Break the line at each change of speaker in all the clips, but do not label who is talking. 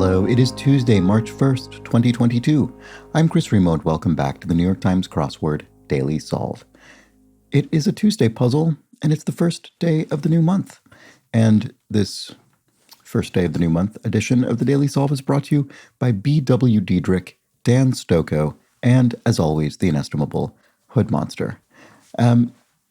Hello, it is Tuesday, March 1st, 2022. I'm Chris Remote. Welcome back to the New York Times Crossword Daily Solve. It is a Tuesday puzzle, and it's the first day of the new month. And this first day of the new month edition of the Daily Solve is brought to you by B.W. Diedrich, Dan Stocco, and, as always, the inestimable Hood Monster.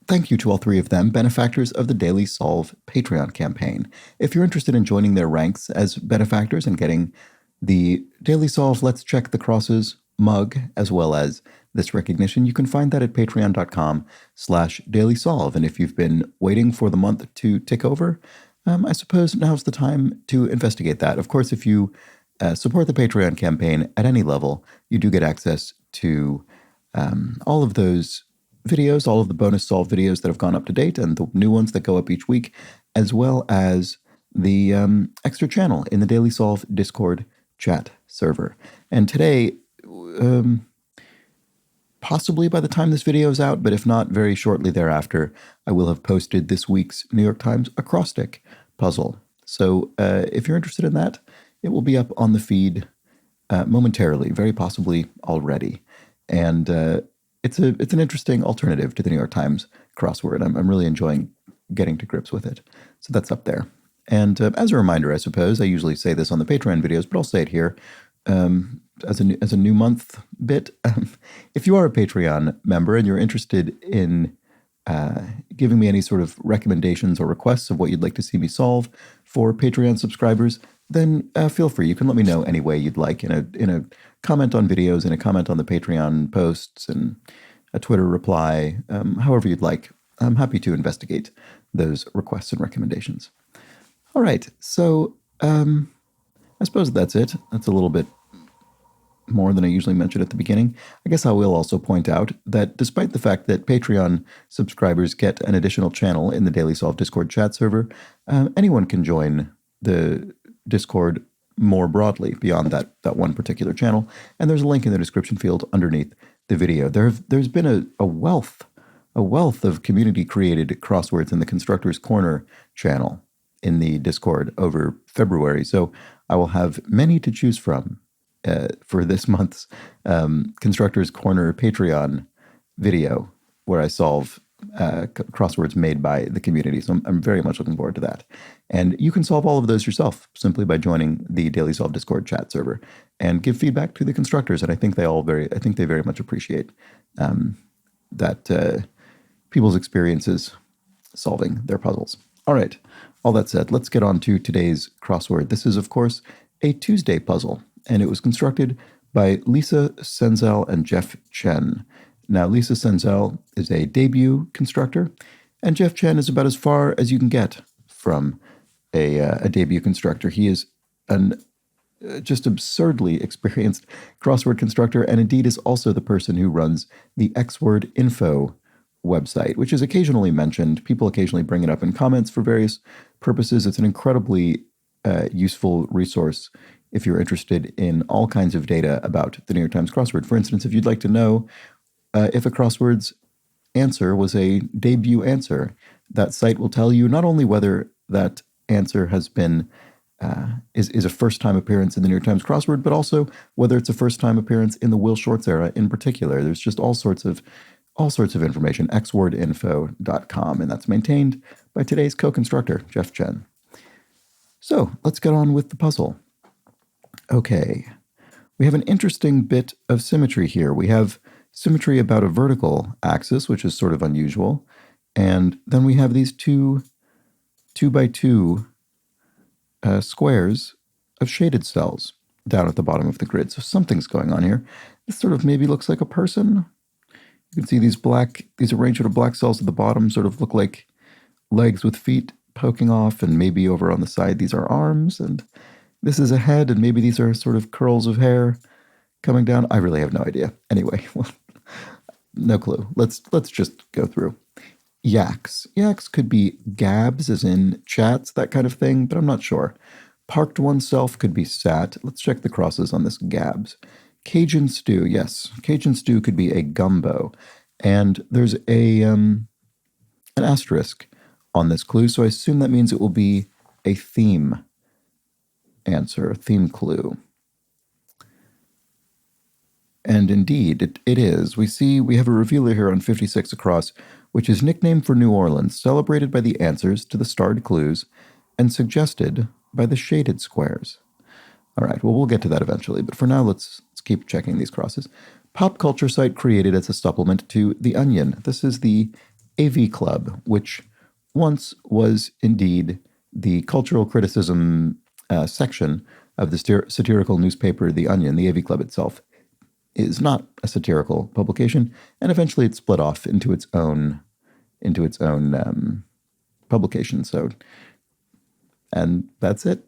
Thank you to all three of them, benefactors of the Daily Solve Patreon campaign. If you're interested in joining their ranks as benefactors and getting the Daily Solve Let's Check the Crosses mug, as well as this recognition, you can find that at patreon.com/dailysolve. And if you've been waiting for the month to tick over, I suppose now's the time to investigate that. Of course, if you support the Patreon campaign at any level, you do get access to all of those videos, all of the bonus solve videos that have gone up to date and the new ones that go up each week, as well as the extra channel in the Daily Solve Discord chat server. And today, possibly by the time this video is out, but if not, very shortly thereafter, I will have posted this week's New York Times acrostic puzzle. So if you're interested in that, it will be up on the feed momentarily, very possibly already. And it's an interesting alternative to the New York Times crossword. I'm really enjoying getting to grips with it. So that's up there. And as a reminder, I suppose, I usually say this on the Patreon videos, but I'll say it here as a new month bit. If you are a Patreon member and you're interested in giving me any sort of recommendations or requests of what you'd like to see me solve for Patreon subscribers, then feel free. You can let me know any way you'd like in a comment on videos, in a comment on the Patreon posts, and a Twitter reply, however you'd like. I'm happy to investigate those requests and recommendations. All right, so I suppose that's it. That's a little bit more than I usually mention at the beginning. I guess I will also point out that despite the fact that Patreon subscribers get an additional channel in the Daily Solve Discord chat server, anyone can join the Discord more broadly beyond that one particular channel. And there's a link in the description field underneath the video. There's been a wealth of community-created crosswords in the Constructor's Corner channel in the Discord over February. So I will have many to choose from for this month's Constructor's Corner Patreon video, where I solve crosswords made by the community. So I'm very much looking forward to that. And you can solve all of those yourself simply by joining the Daily Solve Discord chat server and give feedback to the constructors. And I think they very much appreciate that people's experiences solving their puzzles. All right. All that said, let's get on to today's crossword. This is, of course, a Tuesday puzzle, and it was constructed by Lisa Senzel and Jeff Chen. Now, Lisa Senzel is a debut constructor, and Jeff Chen is about as far as you can get from a debut constructor. He is an just absurdly experienced crossword constructor, and indeed is also the person who runs the Xword Info website, which is occasionally mentioned. People occasionally bring it up in comments for various purposes. It's an incredibly useful resource if you're interested in all kinds of data about the New York Times crossword. For instance, if you'd like to know if a crossword's answer was a debut answer, that site will tell you not only whether that answer has been is a first-time appearance in the New York Times crossword, but also whether it's a first-time appearance in the Will Shortz era in particular. There's just all sorts of information. xwordinfo.com, and that's maintained by today's co-constructor, Jeff Chen. So let's get on with the puzzle. Okay, we have an interesting bit of symmetry here. We have symmetry about a vertical axis, which is sort of unusual. And then we have these two by two squares of shaded cells down at the bottom of the grid. So something's going on here. This sort of maybe looks like a person. You can see these arrangement of black cells at the bottom sort of look like legs with feet poking off, and maybe over on the side these are arms, and this is a head, and maybe these are sort of curls of hair coming down. I really have no idea. Anyway, well, no clue. Let's just go through. Yaks. Yaks could be gabs, as in chats, that kind of thing, but I'm not sure. Parked oneself could be sat. Let's check the crosses on this gabs. Cajun stew, yes. Cajun stew could be a gumbo. And there's an asterisk on this clue, so I assume that means it will be a theme. answer, theme clue. And indeed, it is. We have a revealer here on 56 across, which is nicknamed for New Orleans, celebrated by the answers to the starred clues, and suggested by the shaded squares. All right, well, we'll get to that eventually, but for now, let's keep checking these crosses. Pop culture site created as a supplement to The Onion. This is the AV Club, which once was indeed the cultural criticism section of the satirical newspaper The Onion. The AV Club itself is not a satirical publication, and eventually it split off into its own publication. So, and that's it.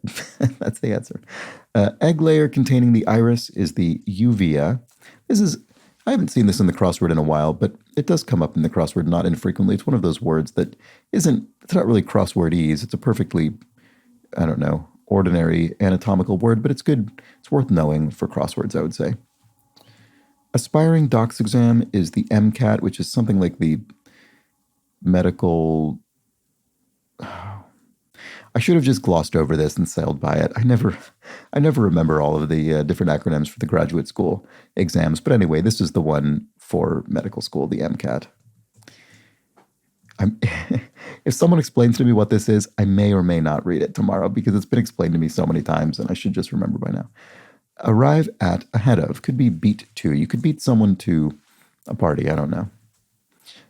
That's the answer. Egg layer containing the iris is the uvea. I haven't seen this in the crossword in a while, but it does come up in the crossword not infrequently. It's one of those words that it's not really crosswordese. It's a perfectly, I don't know, ordinary anatomical word, but it's good. It's worth knowing for crosswords, I would say. Aspiring docs exam is the MCAT, which is something like the medical. I should have just glossed over this and sailed by it. I never remember all of the different acronyms for the graduate school exams. But anyway, this is the one for medical school, the MCAT. If someone explains to me what this is, I may or may not read it tomorrow because it's been explained to me so many times and I should just remember by now. Arrive at, ahead of, could be beat to. You could beat someone to a party, I don't know.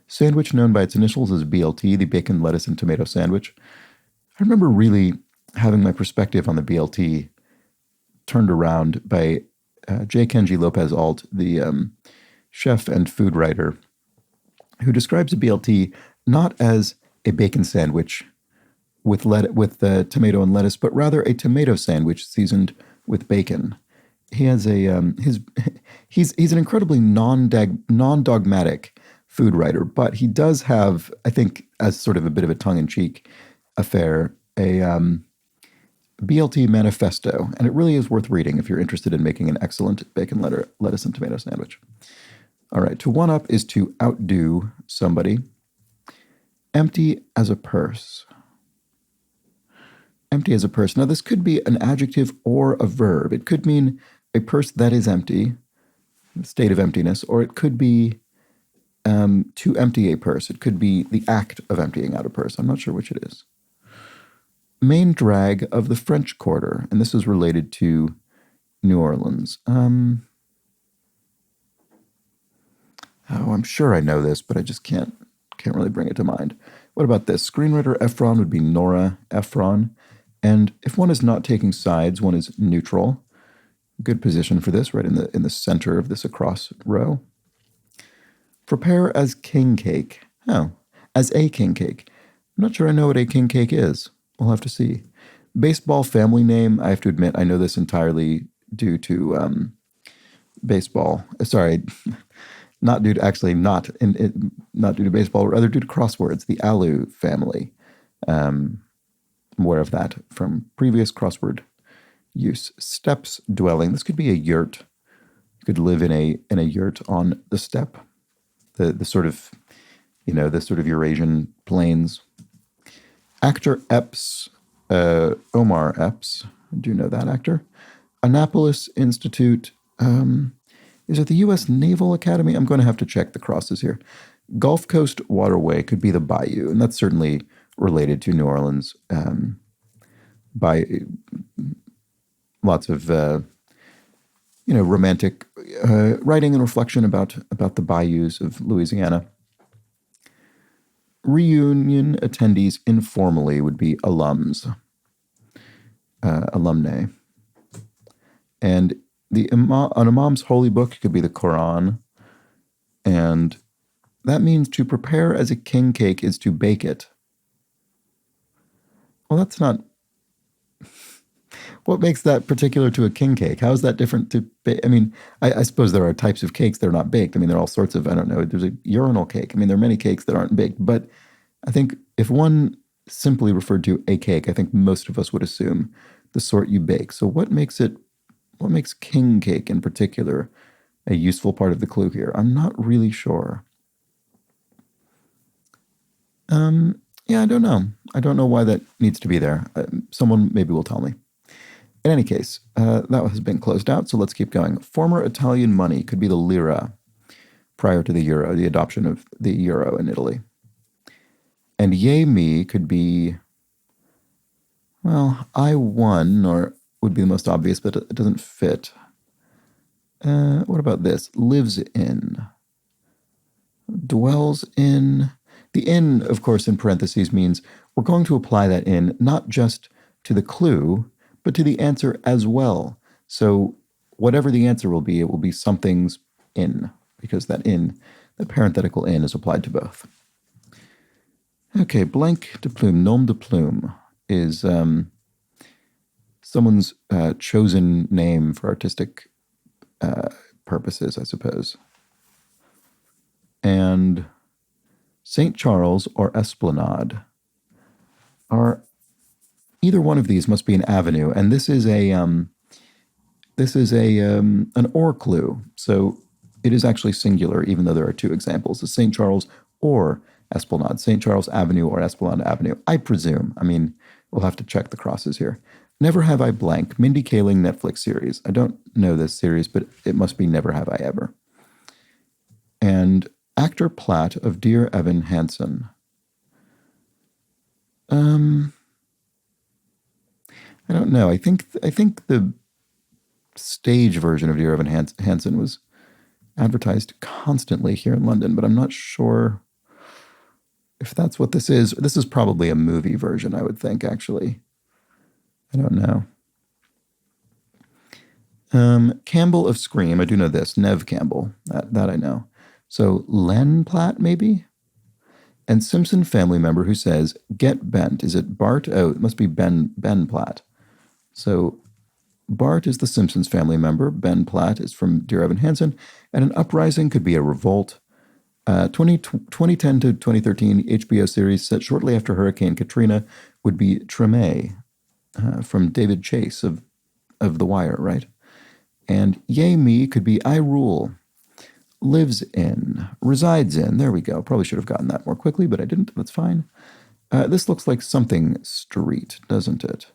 Sandwich known by its initials as BLT, the bacon, lettuce, and tomato sandwich. I remember really having my perspective on the BLT turned around by J. Kenji Lopez Alt, the chef and food writer, who describes a BLT not as a bacon sandwich with tomato and lettuce, but rather a tomato sandwich seasoned with bacon. He has he's an incredibly non-dogmatic food writer, but he does have, I think, as sort of a bit of a tongue-in-cheek affair, a BLT manifesto, and it really is worth reading if you're interested in making an excellent bacon, lettuce, and tomato sandwich. All right, to one-up is to outdo somebody. Empty as a purse. Empty as a purse. Now, this could be an adjective or a verb. It could mean a purse that is empty, state of emptiness, or it could be to empty a purse. It could be the act of emptying out a purse. I'm not sure which it is. Main drag of the French Quarter, and this is related to New Orleans. I'm sure I know this, but I just can't really bring it to mind. What about this? Screenwriter Ephron would be Nora Ephron. And if one is not taking sides, one is neutral. Good position for this, right in the center of this across row. Prepare as king cake. Oh, as a king cake. I'm not sure I know what a king cake is. We'll have to see. Baseball family name. I have to admit, I know this entirely due to baseball. Sorry, not due to not due to baseball, rather due to crosswords. The Alu family. I'm aware of that from previous crossword use. Steps dwelling. This could be a yurt. You could live in a yurt on the steppe. The sort of, the sort of Eurasian plains. Actor Epps, Omar Epps. I do know that actor. Annapolis Institute. Is it the U.S. Naval Academy? I'm going to have to check the crosses here. Gulf Coast Waterway could be the bayou, and that's certainly related to New Orleans. By lots of romantic writing and reflection about the bayous of Louisiana. Reunion attendees informally would be alumni. And an imam's holy book could be the Quran. And that means to prepare as a king cake is to bake it. Well, that's not... What makes that particular to a king cake? How is that different to... I suppose there are types of cakes that are not baked. There are all sorts of, I don't know, there's a urinal cake. There are many cakes that aren't baked. But I think if one simply referred to a cake, I think most of us would assume the sort you bake. So what makes king cake in particular a useful part of the clue here? I'm not really sure. Yeah, I don't know. I don't know why that needs to be there. Someone maybe will tell me. In any case, that has been closed out, so let's keep going. Former Italian money could be the lira prior to the euro, the adoption of the euro in Italy. And yay me could be, well, I won, or would be the most obvious, but it doesn't fit. What about this? Lives in. Dwells in. The in, of course, in parentheses means we're going to apply that in not just to the clue, but to the answer as well. So whatever the answer will be, it will be something's in, because that in, the parenthetical in, is applied to both. Okay, blank de plume, nom de plume, is someone's chosen name for artistic purposes, I suppose. And St. Charles or Esplanade are, either one of these must be an avenue, and this is an or clue, so it is actually singular, even though there are two examples: the St. Charles or Esplanade, St. Charles Avenue or Esplanade Avenue. I presume. I mean, we'll have to check the crosses here. Never Have I Blank, Mindy Kaling Netflix series. I don't know this series, but it must be Never Have I Ever. And actor Platt of Dear Evan Hansen. I don't know. I think the stage version of Dear Evan Hansen was advertised constantly here in London, but I'm not sure if that's what this is. This is probably a movie version, I would think, actually. I don't know. Campbell of Scream, I do know this. Nev Campbell, that I know. So Len Platt, maybe? And Simpson family member who says, get bent. Is it Bart? Oh, it must be Ben Platt. So Bart is the Simpsons family member. Ben Platt is from Dear Evan Hansen. And an uprising could be a revolt. 2010 to 2013 HBO series set shortly after Hurricane Katrina would be Treme, from David Chase of The Wire, right? And yay me could be I rule. Lives in, resides in. There we go. Probably should have gotten that more quickly, but I didn't. That's fine. This looks like something street, doesn't it?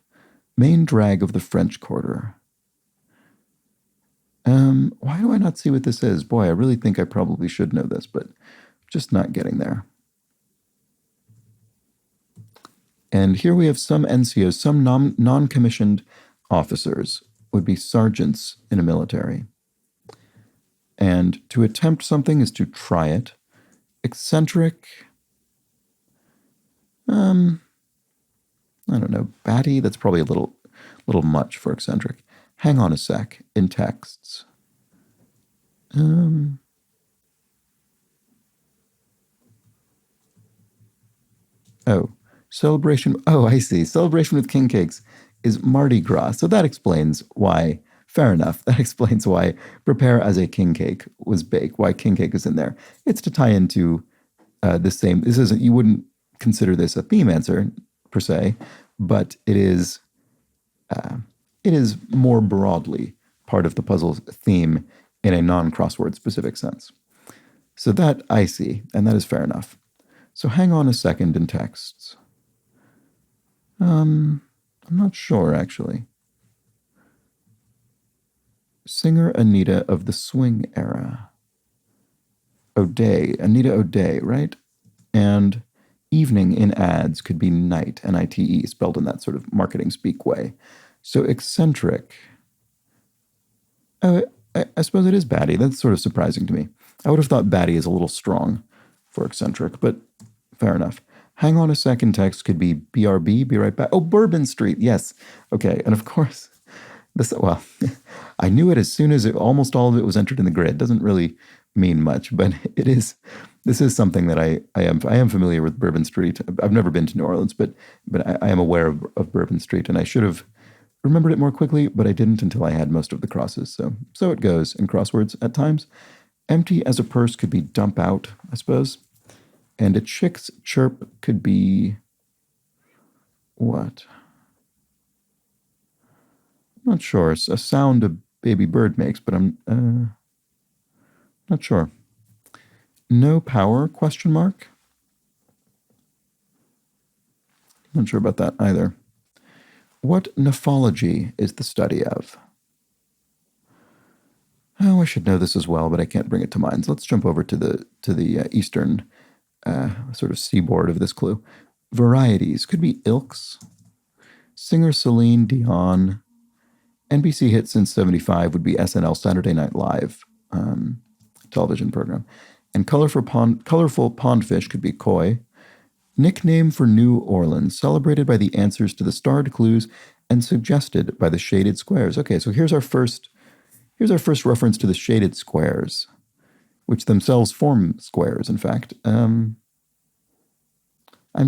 Main drag of the French Quarter. Why do I not see what this is? Boy, I really think I probably should know this, but just not getting there. And here we have some NCOs, some non-commissioned officers would be sergeants in a military. And to attempt something is to try it. Eccentric. I don't know. Batty, that's probably a little much for eccentric. Hang on a sec in texts. Oh, celebration. Oh, I see. Celebration with king cakes is Mardi Gras. So that explains why. Fair enough. That explains why Prepare as a King Cake was baked, why King Cake is in there. It's to tie into the same. This isn't, you wouldn't consider this a theme answer per se, but it is more broadly part of the puzzle's theme in a non-crossword specific sense. So that I see, and that is fair enough. So hang on a second in texts. I'm not sure, actually. Singer Anita of the swing era. O'Day, Anita O'Day, right? And evening in ads could be night, N-I-T-E, spelled in that sort of marketing speak way. So eccentric. I suppose it is Batty. That's sort of surprising to me. I would have thought Batty is a little strong for eccentric, but fair enough. Hang on a second text could be BRB, be right back. Oh, Bourbon Street, yes. Okay, and of course, well, I knew it as soon as almost all of it was entered in the grid. Doesn't really mean much, but this is something that I am familiar with Bourbon Street. I've never been to New Orleans, but I am aware of Bourbon Street, and I should have remembered it more quickly, but I didn't until I had most of the crosses. So it goes in crosswords at times. Empty as a purse could be dump out, I suppose. And a chick's chirp could be what? I'm not sure. It's a sound a baby bird makes, but I'm not sure. No power, question mark? Not sure about that either. What nephology is the study of? Oh, I should know this as well, but I can't bring it to mind. So let's jump over to the eastern sort of seaboard of this clue. Varieties could be ilks. Singer Celine Dion. NBC hit since '75 would be SNL Saturday Night Live television program. And colorful pondfish could be koi. Nickname for New Orleans, celebrated by the answers to the starred clues and suggested by the shaded squares. Okay, so here's our first reference to the shaded squares, which themselves form squares, in fact. I'm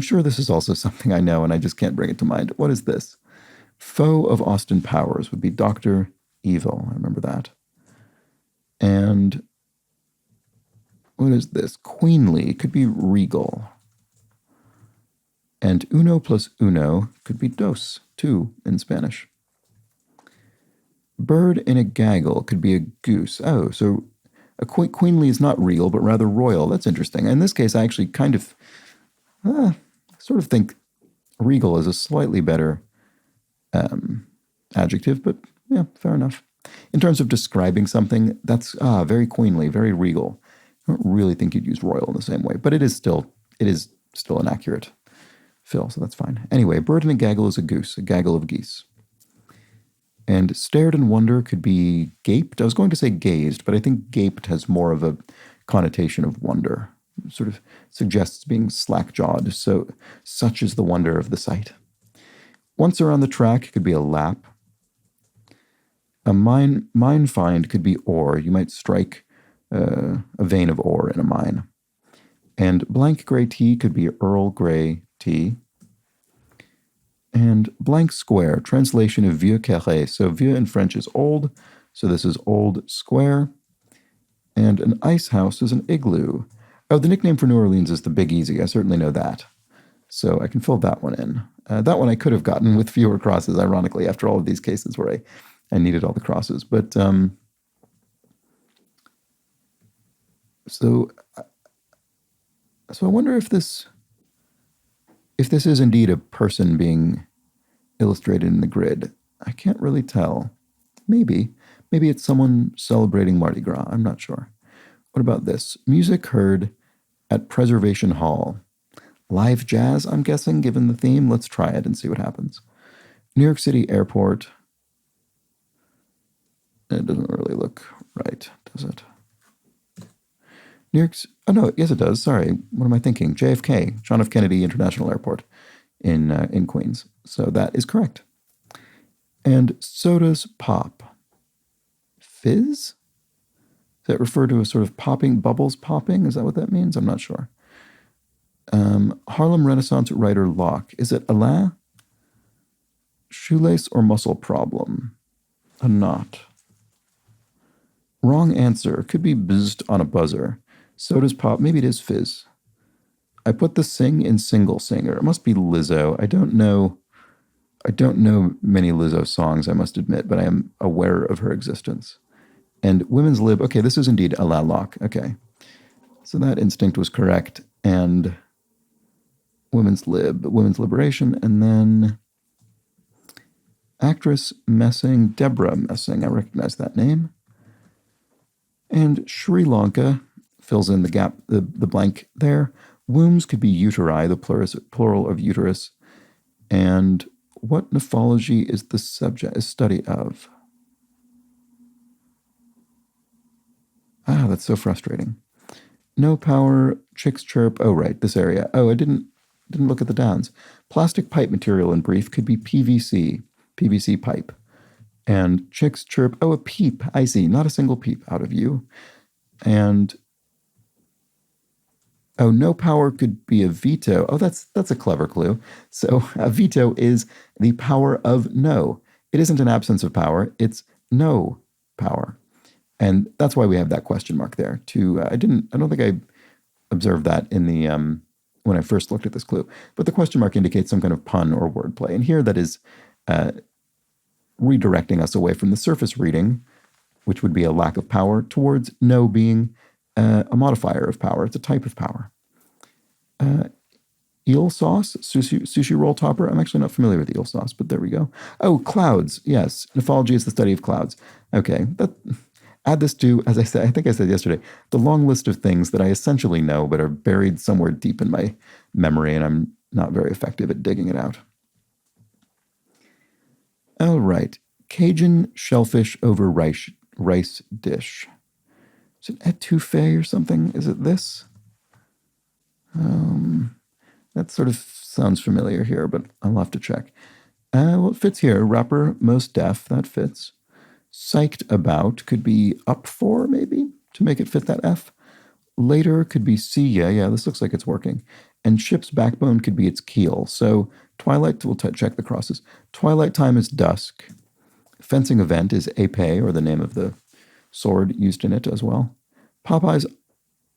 sure this is also something I know, and I just can't bring it to mind. What is this? Foe of Austin Powers would be Dr. Evil. I remember that. And what is this? Queenly could be regal. And uno plus uno could be dos, two in Spanish. Bird in a gaggle could be a goose. Oh, so a queenly is not regal, but rather royal. That's interesting. In this case, I actually kind of sort of think regal is a slightly better adjective, but yeah, fair enough. In terms of describing something, that's very queenly, very regal. I don't really think you'd use royal in the same way, but it is still an accurate fill, so that's fine. Anyway, bird in a gaggle is a goose, a gaggle of geese. And stared in wonder could be gaped. I was going to say gazed, but I think gaped has more of a connotation of wonder. It sort of suggests being slack-jawed, so such is the wonder of the sight. Once around the track could be a lap. A mine find could be ore. You might strike a vein of ore in a mine. And blank gray tea could be Earl Grey tea. And blank square, translation of vieux carré. So vieux in French is old, so this is old square. And an ice house is an igloo. Oh, the nickname for New Orleans is the Big Easy. I certainly know that. So I can fill that one in. That one I could have gotten with fewer crosses, ironically, after all of these cases where I needed all the crosses. But so I wonder if this is indeed a person being illustrated in the grid. I can't really tell. Maybe it's someone celebrating Mardi Gras. I'm not sure. What about this? Music heard at Preservation Hall. Live jazz, I'm guessing, given the theme. Let's try it and see what happens. New York City Airport. It doesn't really look right, does it? Oh no, yes it does. Sorry, what am I thinking? JFK, John F. Kennedy International Airport in Queens. So that is correct. And sodas pop. Fizz? Does that refer to a sort of popping, bubbles popping? Is that what that means? I'm not sure. Harlem Renaissance writer Locke. Is it Alain? Shoelace or muscle problem? A knot. Wrong answer. Could be buzzed on a buzzer. Sodas pop. Maybe it is fizz. I put the sing in single singer. It must be Lizzo. I don't know many Lizzo songs, I must admit, but I am aware of her existence. And women's lib. Okay, this is indeed Alain Locke. Okay. So that instinct was correct. And women's liberation, and then actress Messing, Deborah Messing. I recognize that name. And Sri Lanka fills in the gap, the blank there. Wombs could be uteri, the plural of uterus. And what nephology is the study of? That's so frustrating. No power, chicks chirp. Oh, right, this area. Oh, I didn't look at the downs. Plastic pipe material in brief could be PVC pipe. And chicks chirp. Oh, a peep. I see. Not a single peep out of you. And no power could be a veto. Oh, that's a clever clue. So a veto is the power of no. It isn't an absence of power. It's no power. And that's why we have that question mark there. I don't think I observed that in the when I first looked at this clue. But the question mark indicates some kind of pun or wordplay. And here that is redirecting us away from the surface reading, which would be a lack of power, towards no being a modifier of power. It's a type of power. eel sauce, sushi roll topper. I'm actually not familiar with eel sauce, but there we go. Oh, clouds. Yes, nephology is the study of clouds. Okay, add this to, as I said, I think I said yesterday, the long list of things that I essentially know but are buried somewhere deep in my memory, and I'm not very effective at digging it out. All right, Cajun shellfish over rice dish. Is it etouffee or something? Is it this? That sort of sounds familiar here, but I'll have to check. Well, it fits here. Rapper, most deaf, that fits. Psyched about could be up for, maybe, to make it fit that F. Later could be see ya. Yeah, this looks like it's working. And ship's backbone could be its keel. So twilight, we'll check the crosses. Twilight time is dusk. Fencing event is épée, or the name of the sword used in it as well. Popeye's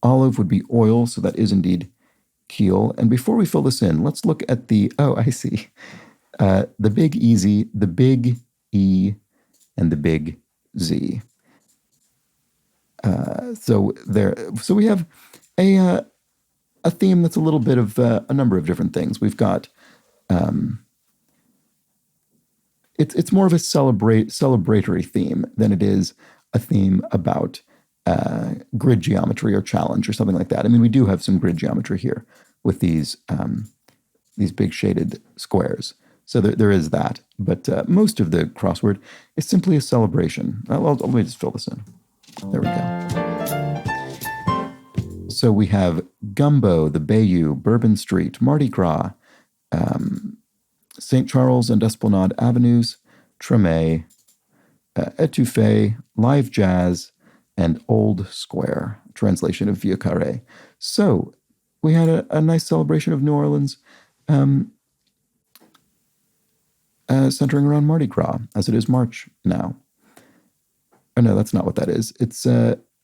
olive would be oil, so that is indeed keel. And before we fill this in, let's look at the, oh, I see. The big easy, the big E, and the big Z. So we have a theme that's a little bit of a number of different things. We've got it's more of a celebratory theme than it is a theme about grid geometry or challenge or something like that. I mean, we do have some grid geometry here with these big shaded squares. So there is that, but most of the crossword is simply a celebration. Let me just fill this in. There we go. So we have Gumbo, the Bayou, Bourbon Street, Mardi Gras, St. Charles and Esplanade Avenues, Treme, Etouffee, Live Jazz, and Old Square, translation of Vieux Carré. So we had a nice celebration of New Orleans, centering around Mardi Gras, as it is March now. Oh, no, that's not what that is. It's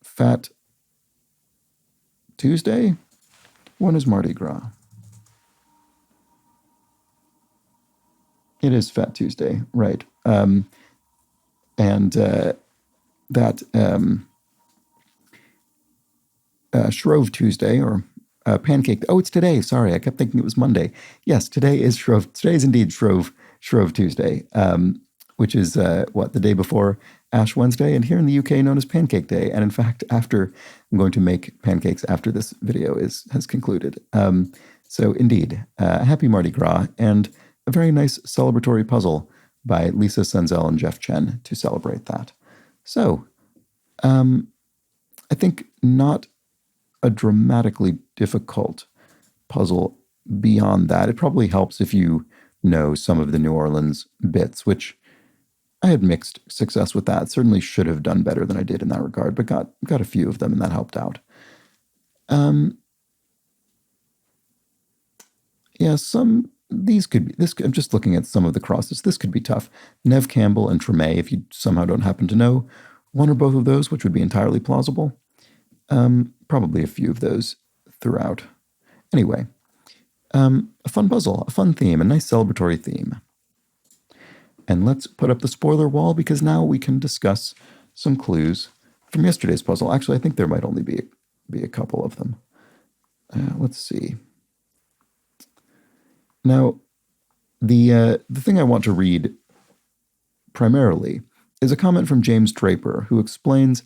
Fat Tuesday? When is Mardi Gras? It is Fat Tuesday, right. Shrove Tuesday, or Pancake. Oh, it's today. Sorry, I kept thinking it was Monday. Yes, today is Shrove. Today is indeed Shrove Tuesday, which is the day before Ash Wednesday, and here in the UK known as Pancake Day. And in fact, I'm going to make pancakes after this video has concluded. So indeed, happy Mardi Gras, and a very nice celebratory puzzle by Lisa Senzel and Jeff Chen to celebrate that. So, I think not a dramatically difficult puzzle beyond that. It probably helps if you know some of the New Orleans bits, which I had mixed success with that. Certainly should have done better than I did in that regard, but got a few of them, and that helped out. Yeah, these could be, I'm just looking at some of the crosses. This could be tough. Nev Campbell and Treme, if you somehow don't happen to know one or both of those, which would be entirely plausible. Probably a few of those throughout. Anyway, a fun puzzle, a fun theme, a nice celebratory theme. And let's put up the spoiler wall, because now we can discuss some clues from yesterday's puzzle. Actually, I think there might only be a couple of them. Let's see. Now, the thing I want to read primarily is a comment from James Draper, who explains,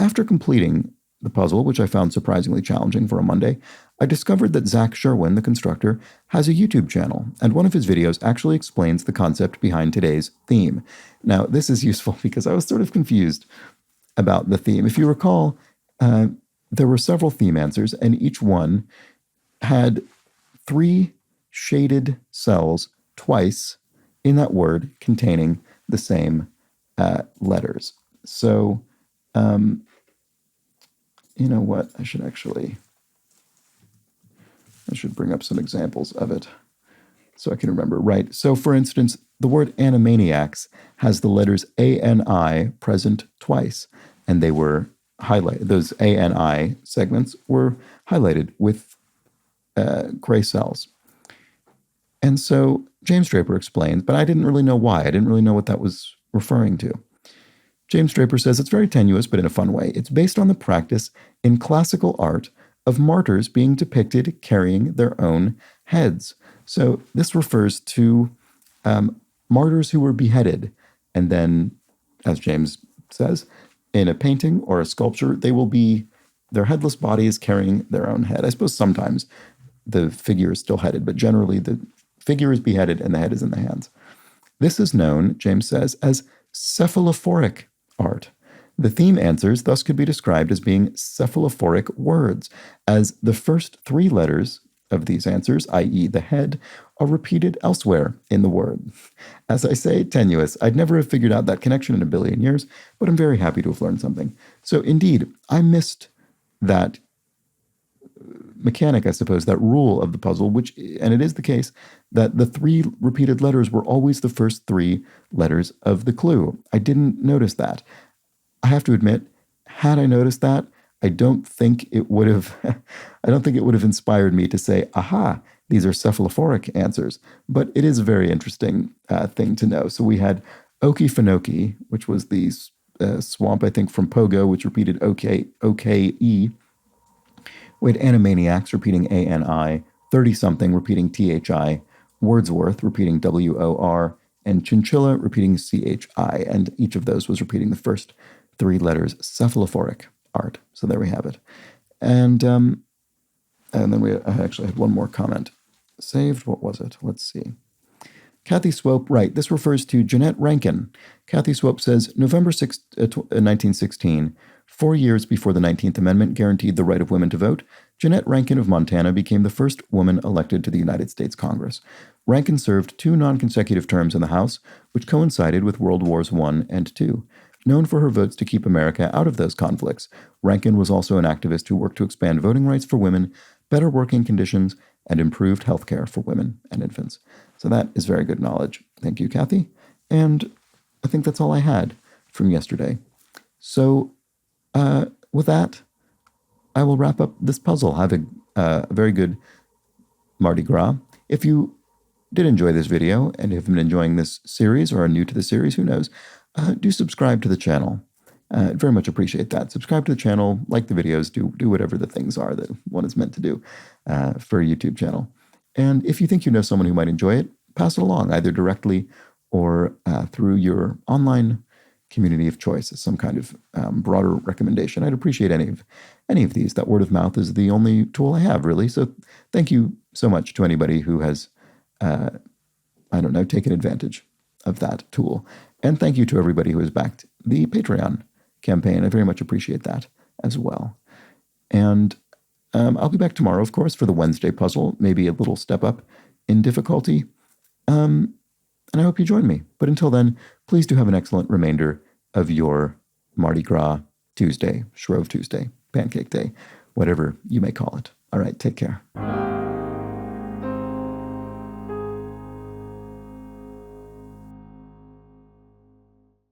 after completing the puzzle, which I found surprisingly challenging for a Monday, I discovered that Zach Sherwin, the constructor, has a YouTube channel, and one of his videos actually explains the concept behind today's theme. Now, this is useful because I was sort of confused about the theme. If you recall, there were several theme answers, and each one had 3 shaded cells twice in that word containing the same letters. So, you know what? I should bring up some examples of it so I can remember. Right. So, for instance, the word Animaniacs has the letters A-N-I present twice, and they were highlighted. Those A-N-I segments were highlighted with gray cells. And so James Draper explains, but I didn't really know why. I didn't really know what that was referring to. James Draper says it's very tenuous, but in a fun way. It's based on the practice in classical art of martyrs being depicted carrying their own heads. So this refers to martyrs who were beheaded. And then, as James says, in a painting or a sculpture, their headless bodies carrying their own head. I suppose sometimes the figure is still headed, but generally the figure is beheaded and the head is in the hands. This is known, James says, as cephalophoric art. The theme answers thus could be described as being cephalophoric words, as the first three letters of these answers, i.e. the head, are repeated elsewhere in the word. As I say, tenuous. I'd never have figured out that connection in a billion years, but I'm very happy to have learned something. So indeed, I missed that mechanic, I suppose, that rule of the puzzle, and it is the case, that the three repeated letters were always the first three letters of the clue. I didn't notice that. I have to admit, had I noticed that, I don't think it would have inspired me to say, aha, these are cephalophoric answers. But it is a very interesting thing to know. So we had Okefenokee, which was the swamp, I think, from Pogo, which repeated O-K-E. We had Animaniacs repeating A-N-I, 30-something repeating T-H-I, Wordsworth repeating W-O-R, and Chinchilla repeating C-H-I. And each of those was repeating the first three letters, cephalophoric art. So there we have it. And then I actually had one more comment saved. What was it? Let's see. Kathy Swope, right, this refers to Jeanette Rankin. Kathy Swope says, November 6, 1916, 4 years before the 19th Amendment guaranteed the right of women to vote, Jeanette Rankin of Montana became the first woman elected to the United States Congress. Rankin served 2 non-consecutive terms in the House, which coincided with World Wars I and II. Known for her votes to keep America out of those conflicts, Rankin was also an activist who worked to expand voting rights for women, better working conditions, and improved health care for women and infants. So that is very good knowledge. Thank you, Kathy. And I think that's all I had from yesterday. So with that, I will wrap up this puzzle. Have a very good Mardi Gras. If you did enjoy this video and have been enjoying this series or are new to the series, who knows, do subscribe to the channel. I'd very much appreciate that. Subscribe to the channel, like the videos, do whatever the things are that one is meant to do for a YouTube channel. And if you think you know someone who might enjoy it, pass it along, either directly or through your online community of choice as some kind of broader recommendation. I'd appreciate any of these. That word of mouth is the only tool I have, really. So thank you so much to anybody who has, taken advantage of that tool. And thank you to everybody who has backed the Patreon campaign. I very much appreciate that as well. And I'll be back tomorrow, of course, for the Wednesday puzzle, maybe a little step up in difficulty. And I hope you join me. But until then, please do have an excellent remainder of your Mardi Gras Tuesday, Shrove Tuesday, Pancake Day, whatever you may call it. All right, take care.